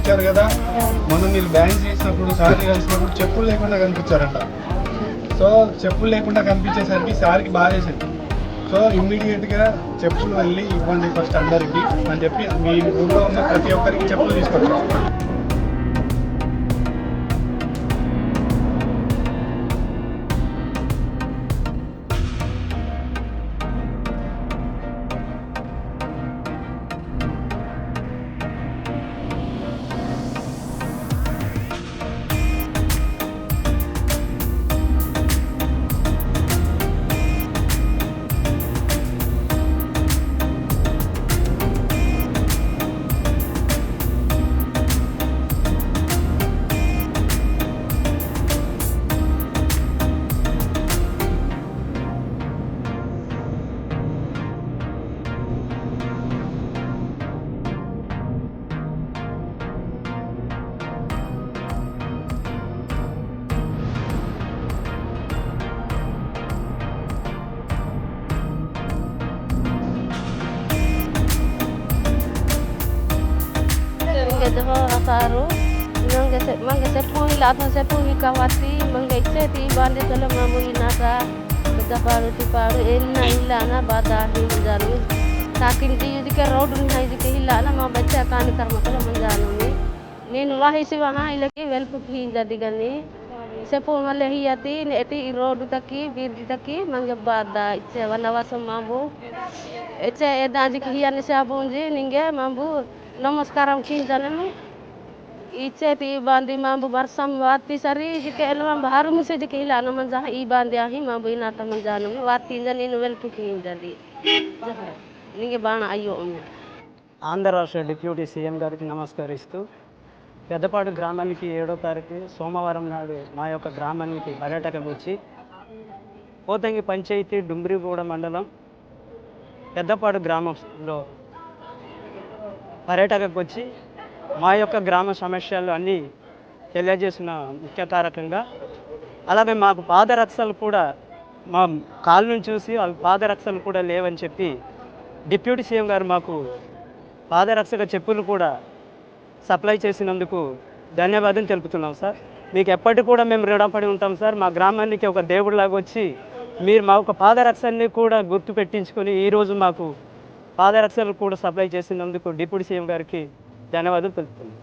వచ్చారు కదా, మొన్న మీరు బ్యాన్ చేసినప్పుడు సార్ని కలిసినప్పుడు చెప్పులు లేకుండా కనిపించారంట. సో చెప్పులు లేకుండా కనిపించేసరికి సార్కి బాగా చేసింది. సో ఇమ్మీడియట్గా చెప్పులు వెళ్ళి ఇవ్వండి ఫస్ట్ అందరికి అని చెప్పి మీ ఊళ్ళో ఉన్న ప్రతి ఒక్కరికి చెప్పులు తీసుకొచ్చారు. Saru mangga sepui la thon sepui kawati mangga itseti bande tole mamu inata bedaparu tiparu enna illana bada hinjaru takin ti yudike road ni haidike illana ma baccha kani karmatala manjanuni nenu wahisi waha ilaki welpu hinja digani sepu malle hiyati eti road taki birdi taki mangga bada itse wanawaso mambu etse edaji hiyani sabunji ninge mambu namaskaram kinjanemu इच्छेती बांधी मांबू बरसम वाती सरी जिके alloy बाहर मुसे जिके हिलाना मन जहाँ ई बांधे आही मांबू इनाता मन जानो में वाती जनी नोवेल पुकी जदी निगे बाण अయ్యో ఆంధ్ర రాష్ట్ర డిప్యూటీ సీఎం గారికి నమస్కరిస్తూ పెద్దపాడు గ్రామానికి 7వ తారీఖు సోమవారం నాడు మా యొక్క గ్రామానికి పర్యటనకు వచ్చి పోతంగి పంచాయతీ డుంబ్రిగూడ మండలం పెద్దపాడు గ్రామంలో పర్యటనకు వచ్చి మా యొక్క గ్రామ సమస్యలు అన్నీ తెలియజేసిన ముఖ్య కారకంగా అలాగే మాకు పాదరక్షలు కూడా మా కాళ్ళను చూసి అవి పాదరక్షలు కూడా లేవని చెప్పి డిప్యూటీ సీఎం గారు మాకు పాదరక్షక చెప్పులు కూడా సప్లై చేసినందుకు ధన్యవాదం తెలుపుతున్నాం సార్. మీకు ఎప్పటికి కూడా మేము రుణపడి ఉంటాం సార్. మా గ్రామానికి ఒక దేవుడిలాగా వచ్చి మీరు మా ఒక పాదరక్షల్ని కూడా గుర్తు పెట్టించుకొని ఈరోజు మాకు పాదరక్షలు కూడా సప్లై చేసినందుకు డిప్యూటీ సీఎం గారికి ధన్యవాదాలు తెలుపుతున్నాం.